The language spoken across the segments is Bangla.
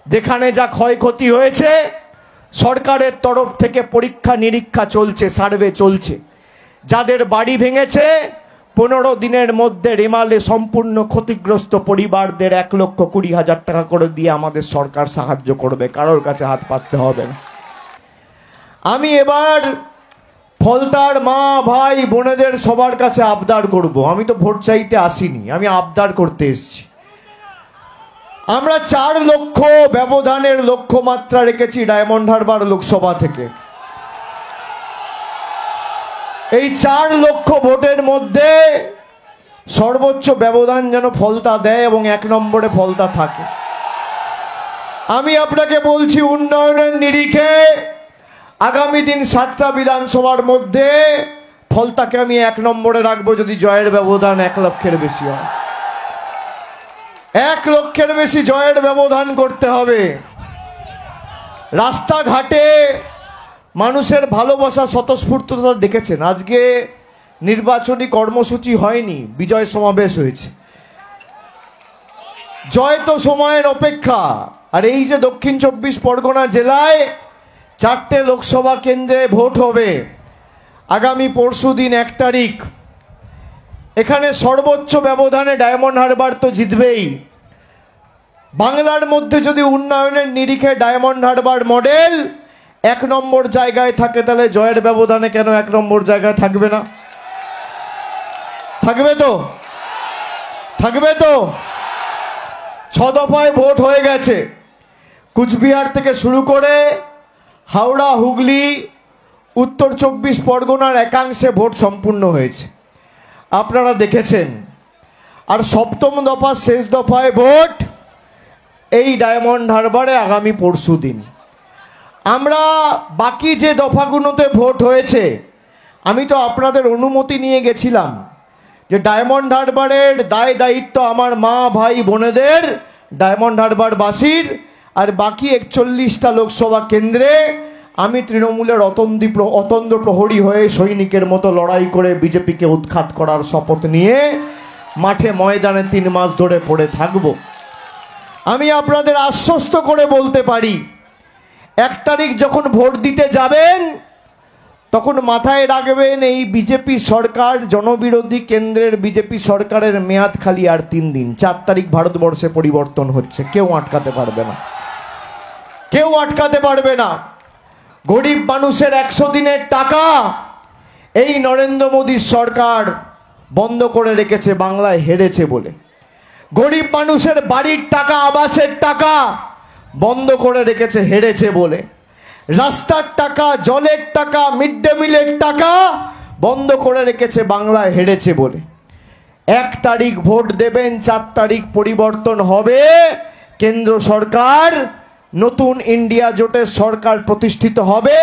যেখানে যা ক্ষয়ক্ষতি হয়েছে সরকারের তরফ থেকে পরীক্ষা নিরীক্ষা চলছে, সার্ভে চলছে। যাদের বাড়ি ভেঙেছে 15 দিনের মধ্যে রেমালে সম্পূর্ণ ক্ষতিগ্রস্ত পরিবারদের 1,20,000 টাকা করে দিয়ে আমাদের সরকার সাহায্য করবে, কারোর কাছে হাত পাততে হবে না। আমি এবার ফলতার মা ভাই বোনেদের সবার কাছে আবদার করব। আমি তো ভোট চাইতে আসিনি, আমি আবদার করতে এসেছি। আমরা 4 লক্ষ ব্যবধানের লক্ষ্যমাত্রা রেখেছি ডায়মন্ড হারবার লোকসভা থেকে। এই 4 লক্ষ ভোটের মধ্যে সর্বোচ্চ ব্যবধান যেন ফলতা দেয় এবং 1 নম্বরে ফলতা থাকে। আমি আপনাকে বলছি, উন্নয়নের নিরিখে আগামী দিন 7টা বিধানসভার মধ্যে ফলতাকে আমি 1 নম্বরে রাখবো যদি জয়ের ব্যবধান 1 লক্ষের বেশি হয়। 1 লক্ষের বেশি জয়ের ব্যবধান করতে হবে। রাস্তাঘাটে মানুষের ভালোবাসা স্বতঃস্ফূর্ততা দেখেছেন। আজকে নির্বাচনী কর্মসূচি হয়নি, বিজয় সমাবেশ হয়েছে। জয় তো সময়ের অপেক্ষা। আর এই যে দক্ষিণ 24 পরগনা জেলায় 4টে লোকসভা কেন্দ্রে ভোট হবে আগামী পরশুদিন 1 তারিখ। এখানে সর্বোচ্চ ব্যবধানে ডায়মন্ড হারবার তো জিতবেই। বাংলার মধ্যে যদি উন্নয়নের নিরিখে ডায়মন্ড হারবার মডেল 1 নম্বর জায়গায় থাকে, তাহলে জয়ের ব্যবধানে কেন 1 নম্বর জায়গায় থাকবে না? থাকবে তো? থাকবে তো? 6 দফায় ভোট হয়ে গেছে। কুচবিহার থেকে শুরু করে হাওড়া, হুগলি, উত্তর 24 পরগনার একাংশে ভোট সম্পূর্ণ হয়েছে, আপনারা দেখেছেন। আর 7ম দফা শেষ দফায় ভোট এই ডায়মন্ড হারবারে আগামী পরশুদিন। আমরা বাকি যে দফাগুলোতে ভোট হয়েছে, আমি তো আপনাদের অনুমতি নিয়ে গেছিলাম যে ডায়মন্ড হারবারের দায় দায়িত্ব আমার মা ভাই বোনেদের, ডায়মন্ড হারবারবাসীর। আর বাকি 41টা লোকসভা কেন্দ্রে আমি তৃণমূলের অতন্দ্র প্রহরী হয়ে সৈনিকের মতো লড়াই করে বিজেপিকে উৎখাত করার শপথ নিয়ে মাঠে ময়দানে 3 মাস ধরে পড়ে থাকব। আমি আপনাদের আশ্বস্ত করে বলতে পারি, 1 তারিখ যখন ভোট দিতে যাবেন তখন মাথায় রাখবেন এই বিজেপি সরকার, জনবিরোধী কেন্দ্রের বিজেপি সরকারের মেয়াদ খালি আর 3 দিন। 4 তারিখ ভারতবর্ষে পরিবর্তন হচ্ছে, কেউ আটকাতে পারবে না, কেউ আটকাতে পারবে না। গরিব মানুষের 100 দিনের টাকা এই নরেন্দ্র মোদীর সরকার বন্ধ করে রেখেছে বাংলায় হেরেছে বলে। গরিব মানুষের বাড়ির টাকা, আবাসের টাকা বন্ধ করে রেখেছে হেরেছে বলে। রাস্তার টাকা, জলের টাকা, মিড ডে মিলের টাকা বন্ধ করে রেখেছে বাংলায় হেরেছে বলে। 1 তারিখ ভোট দেবেন, 4 তারিখ পরিবর্তন হবে। কেন্দ্র সরকার, নতুন ইন্ডিয়া জোটের সরকার প্রতিষ্ঠিত হবে।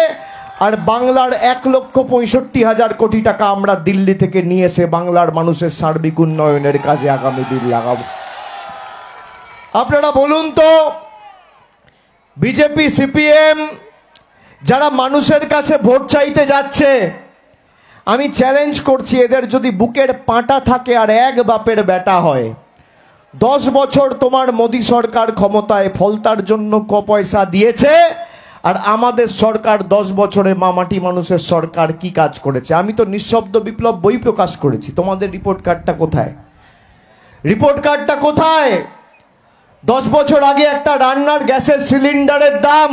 আর বাংলার 1,65,000 কোটি টাকা আমরা দিল্লি থেকে নিয়ে এসে বাংলার মানুষের সার্বিক উন্নয়নের কাজে আগামী দিন লাগাবো। আপনারা বলুন তো, বিজেপি সিপিএম যারা মানুষের কাছে ভোট চাইতে যাচ্ছে, আমি চ্যালেঞ্জ করছি, এদের যদি বুকের পাঁটা থাকে আর 1 বাপের বেটা হয়, 10 বছর তোমার মোদী সরকার ক্ষমতায় ফলতার জন্য পয়সা দিয়েছে, আর আমাদের সরকার 10 বছরে মামাটি মানুষের সরকার কি কাজ করেছে? আমি তো নিঃশব্দ বিপ্লব বই প্রকাশ করেছি, তোমাদের রিপোর্ট কার্ডটা কোথায়? রিপোর্ট কার্ডটা কোথায়? 10 বছর আগে একটা রান্নার গ্যাসের সিলিন্ডারের দাম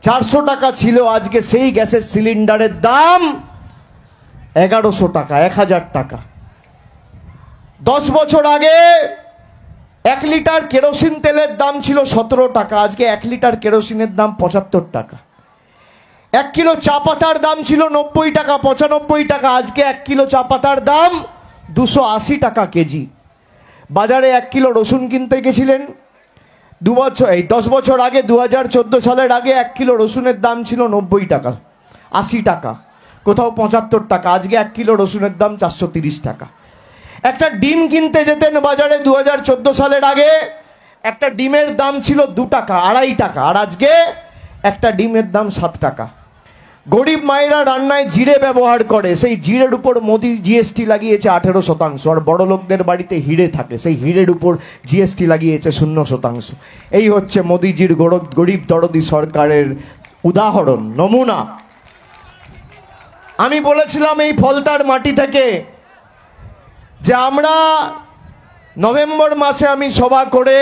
400 টাকা ছিল, আজকে সেই গ্যাসের সিলিন্ডারের দাম 1100 টাকা, 1000 টাকা। 10 বছর আগে 1 লিটার কেরোসিন তেলের দাম ছিল 17 টাকা, আজকে 1 লিটার কেরোসিনের দাম 75 টাকা। 1 কিলো চা পাতার দাম ছিল 90 টাকা, 95 টাকা, আজকে 1 কিলো চা পাতার দাম 280 টাকা কেজি। বাজারে 1 কিলো রসুন কিনতে গেছিলেন 10 বছর আগে, 2014 সালের আগে 1 কিলো রসুনের দাম ছিল 90 টাকা, 80 টাকা, কোথাও 75 টাকা, আজকে 1 কিলো রসুনের দাম 430 টাকা। একটা ডিম কিনতে যেতেন বাজারে 2014 সালের আগে, একটা ডিমের দাম ছিল 2 টাকা, 2.5 টাকা, আর আজকে একটা ডিমের দাম 7 টাকা। গরিব মায়েরা রান্নায় জিরে ব্যবহার করে, সেই জিরের উপর মোদি জিএসটি লাগিয়েছে 18%। আর বড় লোকদের বাড়িতে হিরে থাকে, সেই হিরের উপর জিএসটি লাগিয়েছে 0%। এই হচ্ছে মোদিজির গরিব দরদি সরকারের উদাহরণ, নমুনা। আমি বলেছিলাম এই ফলতার মাটি থেকে যে আমরা নভেম্বর মাসে আমি সভা করে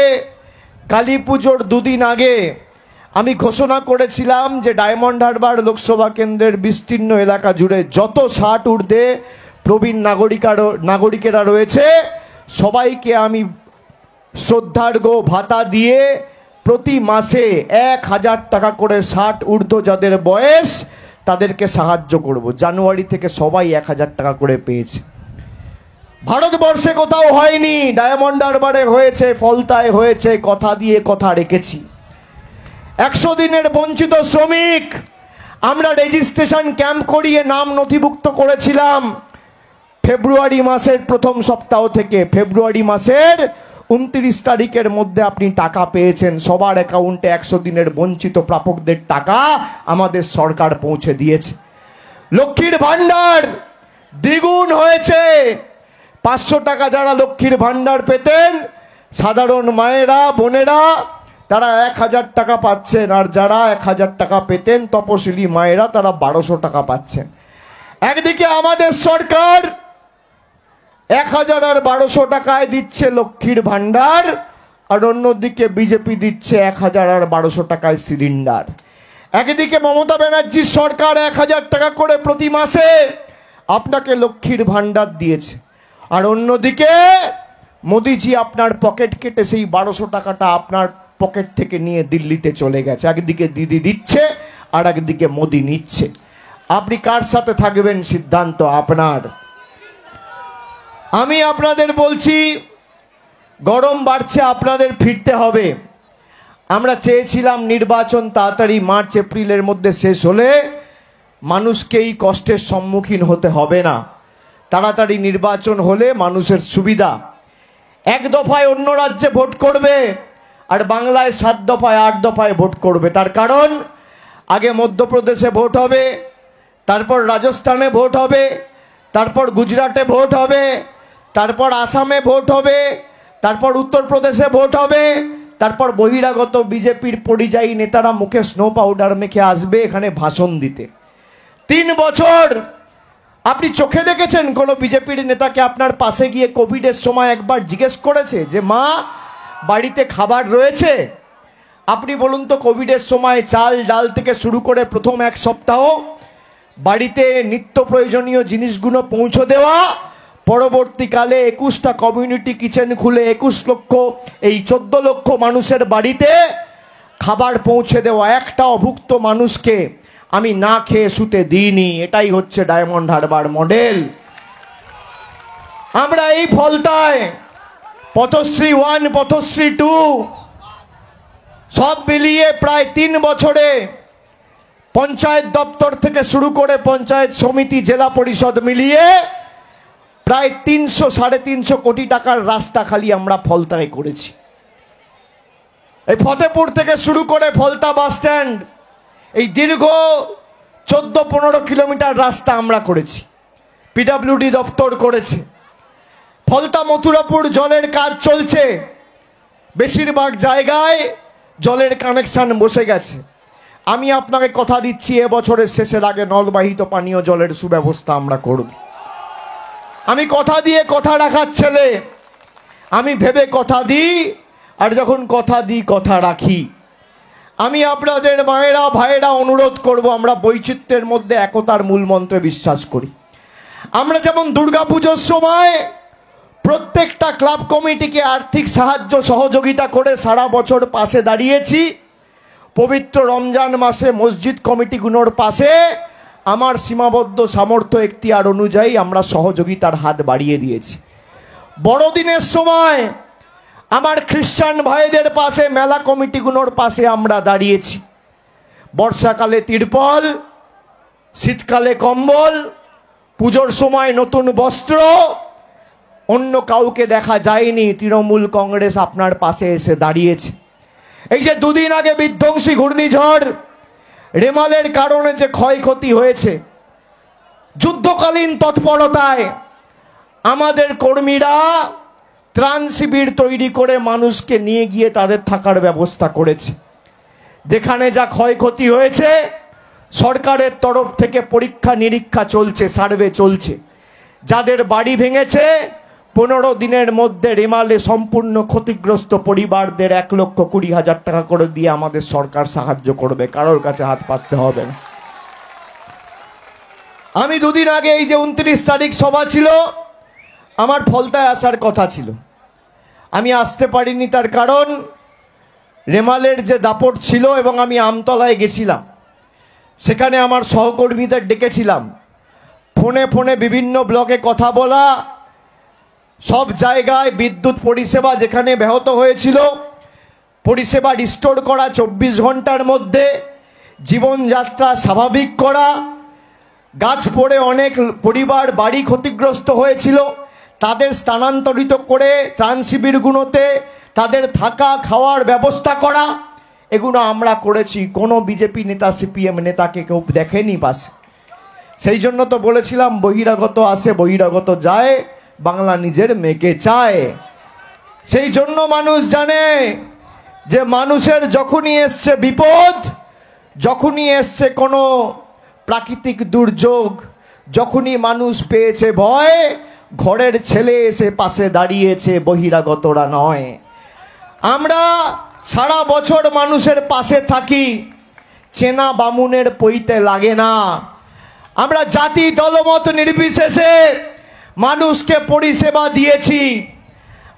কালী পুজোর দুদিন আগে আমি ঘোষণা করেছিলাম যে ডায়মন্ড হারবার লোকসভা কেন্দ্রের বিস্তীর্ণ এলাকা জুড়ে যত 60 ঊর্ধ্বে প্রবীণ নাগরিকেরা রয়েছে সবাইকে আমি শ্রদ্ধার্ঘ্য ভাতা দিয়ে প্রতি মাসে 1000 টাকা করে 60 ঊর্ধ্ব যাদের বয়স তাদেরকে সাহায্য করব। জানুয়ারি থেকে সবাই 1000 টাকা করে পেয়েছে। ভারতবর্ষে কোথাও হয়নি, ডায়মন্ড হারবারে হয়েছে, ফলতায় হয়েছে, কথা দিয়ে কথা রেখেছি। 100 দিনের বঞ্চিত শ্রমিক আমরা রেজিস্ট্রেশন ক্যাম্প করিয়ে নাম নথিভুক্ত করেছিলাম ফেব্রুয়ারি মাসের প্রথম সপ্তাহ থেকে। ফেব্রুয়ারি মাসের 29 তারিখের মধ্যে আপনি টাকা পেয়েছেন। সবার অ্যাকাউন্টে 100 দিনের বঞ্চিত প্রাপকদের টাকা আমাদের সরকার পৌঁছে দিয়েছে। লক্ষ্মীর ভান্ডার দ্বিগুণ হয়েছে। 500 টাকা যারা লক্ষ্মীর ভান্ডার পেতেন সাধারণ মায়েরা বোনেরা তারা 1000 টাকা পাচ্ছেন, আর যারা 1000 টাকা পেতেন তপশিলি মায়েরা তারা 1200 টাকা পাচ্ছেন। একদিকে আমাদের সরকার 1000 আর 1200 টাকায় দিচ্ছে লক্ষ্মীর ভান্ডার, আর অন্যদিকে বিজেপি দিচ্ছে 1000 আর 1200 টাকায় সিলিন্ডার। একদিকে মমতা ব্যানার্জির সরকার 1000 টাকা করে প্রতি মাসে আপনাকে লক্ষ্মীর ভান্ডার দিয়েছে, আর অন্যদিকে মোদিজি আপনার পকেট কেটে সেই 1200 টাকাটা আপনার পকেট থেকে নিয়ে দিল্লিতে চলে গেছে। একদিকে দিদি দিচ্ছে আর একদিকে মোদি নিচ্ছে। আপনি কার সাথে থাকবেন সিদ্ধান্ত আপনার। আমি আপনাদের বলছি গরম বাড়ছে, আপনাদের ফিরতে হবে। আমরা চেয়েছিলাম নির্বাচন তাড়াতাড়ি মার্চ এপ্রিলের মধ্যে শেষ হলে মানুষকে এই কষ্টের সম্মুখীন হতে হবে না। তাড়াতাড়ি নির্বাচন হলে মানুষের সুবিধা। 1 দফায় অন্য রাজ্যে ভোট করবে আর বাংলায় 7 দফায় 8 দফায় ভোট করবে। তার কারণ আগে মধ্যপ্রদেশে ভোট হবে, তারপর রাজস্থানে ভোট হবে, তারপর গুজরাটে ভোট হবে, তারপর আসামে ভোট হবে, তারপর উত্তরপ্রদেশে ভোট হবে, তারপর বহিরাগত বিজেপির পরিযায়ী নেতারা মুখে স্নো পাউডার মেখে আসবে এখানে ভাষণ দিতে। 3 বছর আপনি চোখে দেখেছেন কোন বিজেপির নেতাকে আপনার পাশে গিয়ে কোভিডের সময় একবার জিজ্ঞেস করেছে যে মা বাড়িতে খাবার রয়েছে? আপনি বলুন তো, কোভিডের সময় চাল ডাল থেকে শুরু করে প্রথম 1 সপ্তাহ বাড়িতে নিত্য প্রয়োজনীয় জিনিসগুলো পৌঁছে দেওয়া, পরবর্তীকালে 21টা কমিউনিটি কিচেন খুলে 21 লক্ষ এই 14 লক্ষ মানুষের বাড়িতে খাবার পৌঁছে দেওয়া, একটা অভুক্ত মানুষকে আমি না খেয়ে শুতে দিইনি। এটাই হচ্ছে ডায়মন্ড হারবার মডেল। আমরা এই ফলতায় পথশ্রী 1 পথশ্রী 2 সব মিলিয়ে প্রায় 3 বছরে পঞ্চায়েত দপ্তর থেকে শুরু করে পঞ্চায়েত সমিতি জেলা পরিষদ মিলিয়ে প্রায় 300-350 কোটি টাকার রাস্তা খালি আমরা ফলতায় করেছি। এই ফতেপুর থেকে শুরু করে ফলতা বাস স্ট্যান্ড এই দীর্ঘ 14-15 কিলোমিটার রাস্তা আমরা করেছি, পিডব্লিউডি দপ্তর করেছে। ফলতা মথুরাপুর জলের কাজ চলছে, বেশিরভাগ জায়গায় জলের কানেকশন বসে গেছে। আমি আপনাকে কথা দিচ্ছি এবছরের শেষের আগে নলবাহিত পানীয় জলের সুব্যবস্থা আমরা করব। আমি কথা দিয়ে কথা রাখার ছেলে, আমি ভেবে কথা দিই, আর যখন কথা দিই কথা রাখি। আমি আপনাদের মায়েরা ভাইয়েরা অনুরোধ করব, আমরা বৈচিত্র্যের মধ্যে একতার মূল মন্ত্রে বিশ্বাস করি। আমরা যেমন দুর্গাপুজোর সময় প্রত্যেকটা ক্লাব কমিটিকে আর্থিক সাহায্য সহযোগিতা করে সারা বছর পাশে দাঁড়িয়েছি, পবিত্র রমজান মাসে মসজিদ কমিটিগুলোর পাশে আমার সীমাবদ্ধ সামর্থ্য এখতিয়ার অনুযায়ী আমরা সহযোগিতার হাত বাড়িয়ে দিয়েছি। বড়দিনের সময় আমার খ্রিস্টান ভাইদের পাশে মেলা কমিটিগুলোর পাশে আমরা দাঁড়িয়েছি। বর্ষাকালে তিরপল, শীতকালে কম্বল, পুজোর সময় নতুন বস্ত্র। অন্য কাউকে দেখা যায়নি, তৃণমূল কংগ্রেস আপনার পাশে এসে দাঁড়িয়েছে। এই যে 2 দিন আগে বিধ্বংসী ঘূর্ণিঝড় রেমালের কারণে যে ক্ষয়ক্ষতি হয়েছে, যুদ্ধকালীন তৎপরতায় আমাদের কর্মীরা ত্রাণ শিবির তৈরি করে মানুষকে নিয়ে গিয়ে তাদের থাকার ব্যবস্থা করেছে। যেখানে যা ক্ষয়ক্ষতি হয়েছে সরকারের তরফ থেকে পরীক্ষা নিরীক্ষা চলছে, সার্ভে চলছে। যাদের বাড়ি ভেঙেছে 15 দিনের মধ্যে রেমালে সম্পূর্ণ ক্ষতিগ্রস্ত পরিবারদের 1,20,000 টাকা করে দিয়ে আমাদের সরকার সাহায্য করবে, কারোর কাছে হাত পাততে হবে না। আমি দুদিন আগে এই যে 29 তারিখ সভা ছিল, আমার ফলতায় আসার কথা ছিল, আমি আসতে পারিনি। তার কারণ রেমালের যে দাপট ছিল এবং আমি আমতলায় গেছিলাম, সেখানে আমার সহকর্মীদের ডেকেছিলাম। ফোনে ফোনে বিভিন্ন ব্লকে কথা বলা, সব জায়গায় বিদ্যুৎ পরিষেবা যেখানে ব্যাহত হয়েছিল পরিষেবা রিস্টোর করা, 24 ঘন্টার মধ্যে জীবনযাত্রা স্বাভাবিক করা। গাছ পড়ে অনেক পরিবার বাড়ি ক্ষতিগ্রস্ত হয়েছিল, তাদের স্থানান্তরিত করে ত্রাণ শিবিরগুলোতে তাদের থাকা খাওয়ার ব্যবস্থা করা, এগুলো আমরা করেছি। কোনো বিজেপি নেতা সিপিএম নেতাকে কেউ দেখেনি পাশে। সেই জন্য তো বলেছিলাম বহিরাগত আসে বহিরাগত যায়, বাংলা নিজের মেয়েকে চায়। সেই জন্য মানুষ জানে যে মানুষের যখনই এসছে বিপদ, যখনই এসছে কোনো প্রাকৃতিক দুর্যোগ, যখনই মানুষ পেয়েছে ভয়, ঘরের ছেলে এসে পাশে দাঁড়িয়েছে, বহিরাগতরা নয়। আমরা সারা বছর মানুষের পাশে থাকি, চেনা বামুনের পইতে লাগে না। আমরা জাতি দলমত নির্বিশেষে মানুষকে পরিষেবা দিয়েছি।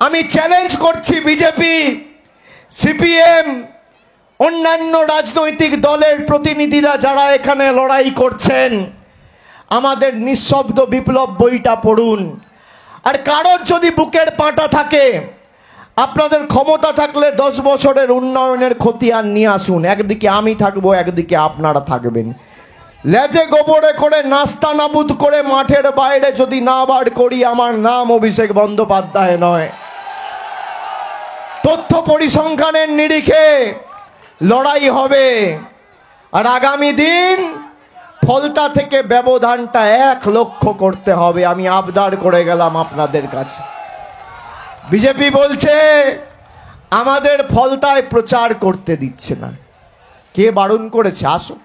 আমি চ্যালেঞ্জ করছি বিজেপি, সিপিএম, অন্যান্য রাজনৈতিক দলের প্রতিনিধিরা যারা এখানে লড়াই করছেন, আমাদের নিঃশব্দ বিপ্লব বইটা পড়ুন। আর কারোর যদি বুকের পাঁটা থাকে, আপনাদের ক্ষমতা থাকলে 10 বছরের উন্নয়নের খতিয়ান নিয়ে আসুন। একদিকে আমি থাকবো, একদিকে আপনারা থাকবেন। লেজে গোবরে করে নাস্তা নাবুদ করে মাঠের বাইরে যদি না বার করি, আমার নাম অভিষেক বন্দ্যোপাধ্যায় নয়। তথ্য পরিসংখ্যানের নিরিখে লড়াই হবে। আর আগামী দিন ফলতা থেকে ব্যবধানটা 1 লক্ষ করতে হবে। আমি আবদার করে গেলাম আপনাদের কাছে। বিজেপি বলছে আমাদের ফলতায় প্রচার করতে দিচ্ছে না। কে বারণ করেছে? আসো,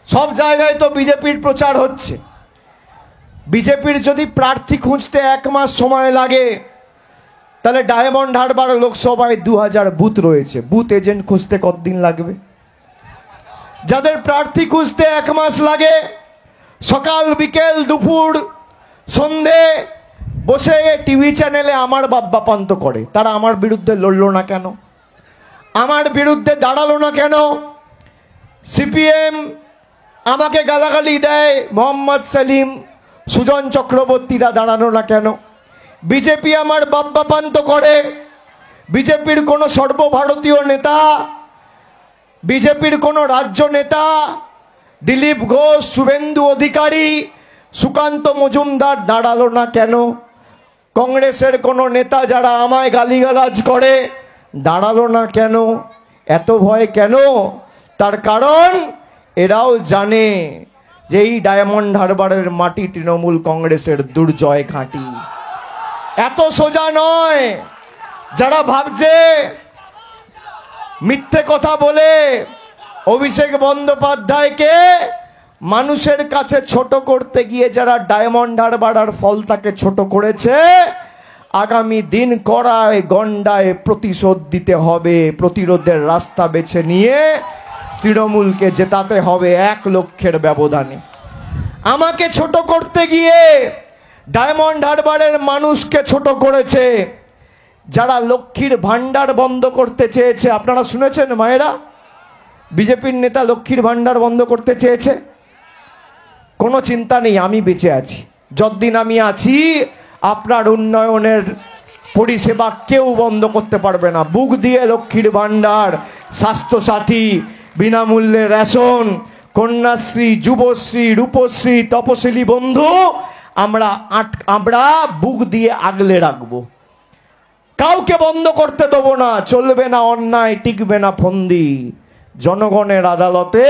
সব জায়গায় তো বিজেপির প্রচার হচ্ছে। বিজেপির যদি প্রার্থী খুঁজতে 1 মাস সময় লাগে, তাহলে ডায়মন্ড হারবার লোকসভায় 2000 বুথ রয়েছে, বুথ এজেন্ট খুঁজতে কতদিন লাগবে? যাদের প্রার্থী খুঁজতে 1 মাস লাগে, সকাল বিকেল দুপুর সন্ধে বসে টিভি চ্যানেলে আমার বাপ্পাপান্ত করে, তারা আমার বিরুদ্ধে লড়লো না কেন? আমার বিরুদ্ধে দাঁড়ালো না কেন? সিপিএম আমাকে গালাগালি দেয়, মোহাম্মদ সেলিম, সুজন চক্রবর্তীরা দাঁড়ানো না কেন? বিজেপি আমার বাপ্পাপান্ত করে। বিজেপির কোনো সর্বভারতীয় নেতা, বিজেপির কোনো রাজ্য নেতা, দিলীপ ঘোষ, শুভেন্দু অধিকারী, সুকান্ত মজুমদার দাঁড়ালো না কেন? কংগ্রেসের কোনো নেতা যারা আমায় গালিগালাজ করে দাঁড়ালো না কেন? এত ভয় কেন? তার কারণ এরাও জানে যে এই ডায়মন্ড হারবারের মাটি তৃণমূল কংগ্রেসের দুর্জয় ঘাঁটি। এত সোজা নয়। যারা ভাবছে মিথ্যে কথা বলে অভিষেক বন্দ্যোপাধ্যায়কে মানুষের কাছে ছোট করতে গিয়ে যারা ডায়মন্ড হারবার আর ফলতাকে ছোট করেছে, আগামী দিন কড়ায় গন্ডায় প্রতিশোধ দিতে হবে। প্রতিরোধের রাস্তা বেছে নিয়ে তৃণমূলকে জেতাতে হবে 1 লক্ষের ব্যবধানে। আমাকে ছোট করতে গিয়ে ডায়মন্ড হারবারের মানুষকে ছোট করেছে। যারা লক্ষ্মীর ভান্ডার বন্ধ করতে চেয়েছে, আপনারা শুনেছেন মায়েরা? বিজেপির নেতা লক্ষ্মীর ভান্ডার বন্ধ করতে চেয়েছে। কোনো চিন্তা নেই, আমি বেঁচে আছি। যতদিন আমি আছি আপনার উন্নয়নের পরিষেবা কেউ বন্ধ করতে পারবে না। বুক দিয়ে লক্ষ্মীর ভান্ডার, স্বাস্থ্যসাথী, বিনামূল্যে রেশন, কন্যাশ্রী, যুবশ্রী, রূপশ্রী, তপশিলি বন্ধু আমরা বুক দিয়ে আগলে রাখবো। কাউকে বন্ধ করতে দেবো না। চলবে না অন্যায়, টিকবে না ফন্দি। জনগণের আদালতে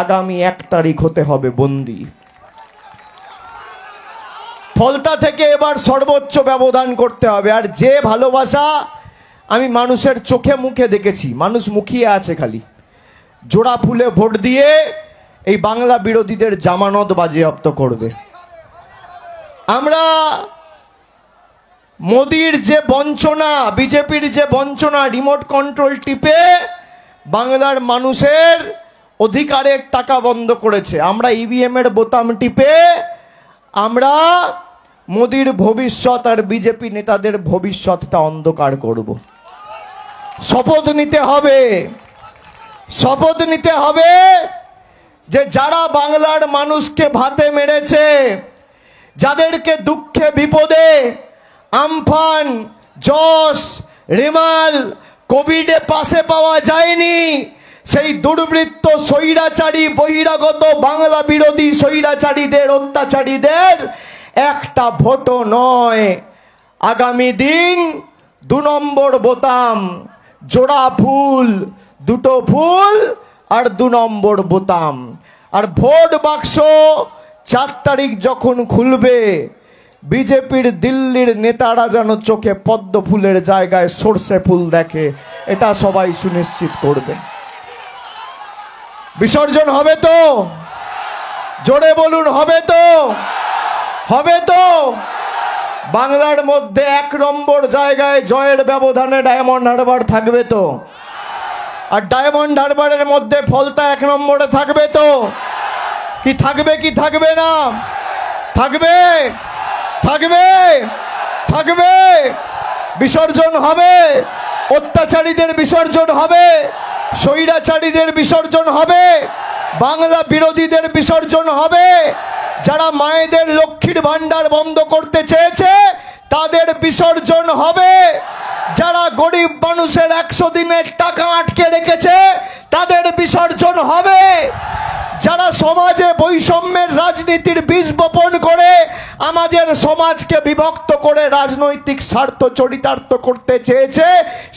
আগামী 1 তারিখ হতে হবে বন্দী। ফলতা থেকে এবার সর্বোচ্চ ব্যবধান করতে হবে। আর যে ভালোবাসা আমি মানুষের চোখে মুখে দেখেছি, মানুষ মুখিয়ে আছে, খালি জোড়া ফুলে ভোট দিয়ে এই বাংলা বিরোধীদের জামানত বাজেয়াপ্ত করবে। আমরা মোদির যে বঞ্চনা, বিজেপির যে বঞ্চনা, রিমোট কন্ট্রোল টিপে বাংলার মানুষের অধিকারের টাকা বন্ধ করেছে, আমরা ইভিএম এর বোতাম টিপে আমরা মোদির ভবিষ্যৎ আর বিজেপি নেতাদের ভবিষ্যৎটা অন্ধকার করব। শপথ নিতে হবে, শপথ নিতে হবে যে যারা বাংলার মানুষকে ভাতে মেরেছে, যাদেরকে দুঃখে বিপদে, আমফান, যশ, রেমাল, কোভিডে পাশে পাওয়া যায়নি, সেই দুর্বৃত্ত স্বৈরাচারী বহিরাগত বাংলা বিরোধী স্বৈরাচারীদের, অত্যাচারীদের একটা ভোটও নয়, আগামী দিন 2 নম্বর বোতাম, জোড়া ফুল, 2টো ফুল আর 2 নম্বর বোতাম। আর ভোট বাক্স 4 তারিখ যখন খুলবে, বিজেপির দিল্লির নেতারা যেন চোখে পদ্ম ফুলের জায়গায় সর্ষে ফুল দেখে, এটা সবাই সুনিশ্চিত করবে। বিসর্জন হবে তো? জোরে বলুন, হবে তো? হবে তো? বাংলার মধ্যে 1 নম্বর জায়গায় জয়ের ব্যবধানে ডায়মন্ড হারবার থাকবে তো? আর ডায়মন্ড হারবারের মধ্যে ফলতা 1 নম্বরে থাকবে তো? কি থাকবে কি থাকবে না? থাকবে, থাকবে, থাকবে। বিসর্জন হবে, অত্যাচারীদের বিসর্জন হবে, স্বৈরাচারীদের বিসর্জন হবে, বাংলা বিরোধীদের বিসর্জন হবে, যারা মায়েদের লক্ষ্মীর ভান্ডার বন্ধ করতে চেয়েছে তাদের বিসর্জন হবে, যারা গরিব মানুষের 100 দিনের টাকা আটকে রেখেছে তাদের বিসর্জন হবে, যারা সমাজে বৈষম্যের রাজনীতির বীজ বপন করে আমাদের সমাজকে বিভক্ত করে রাজনৈতিক স্বার্থ চরিতার্থ করতে চেয়েছে,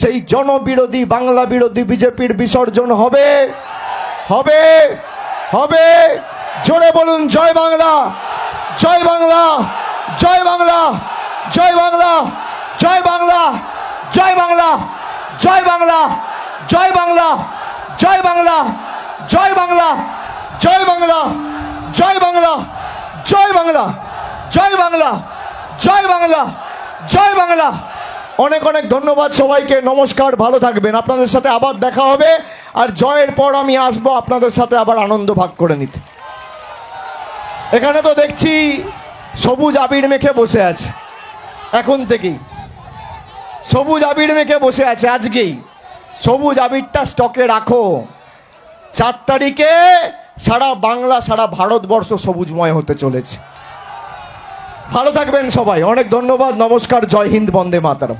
সেই জনবিরোধী বাংলা বিরোধী বিজেপির বিসর্জন হবে, হবে, হবে। জোরে বলুন জয় বাংলা, জয় বাংলা, জয় বাংলা, জয় বাংলা, জয় বাংলা, জয় বাংলা, জয় বাংলা, জয় বাংলা, জয় বাংলা, জয় বাংলা, জয় বাংলা, জয় বাংলা, জয় বাংলা, জয় বাংলা, জয় বাংলা, জয় বাংলা। অনেক অনেক ধন্যবাদ সবাইকে, নমস্কার, ভালো থাকবেন। আপনাদের সাথে আবার দেখা হবে, আর জয়ের পর আমি আসবো আপনাদের সাথে আবার আনন্দ ভাগ করে নিতে। এখানে তো দেখছি সবুজ আবির মেখে বসে আছে, এখন থেকেই সবুজ আবির মেখে বসে আছে। আজকেই সবুজ আবিরটা স্টকে রাখো, 4 তারিখে সারা বাংলা, সারা ভারতবর্ষ সবুজময় হতে চলেছে। ভালো থাকবেন সবাই, অনেক ধন্যবাদ, নমস্কার, জয় হিন্দ, বন্দে মাতরম।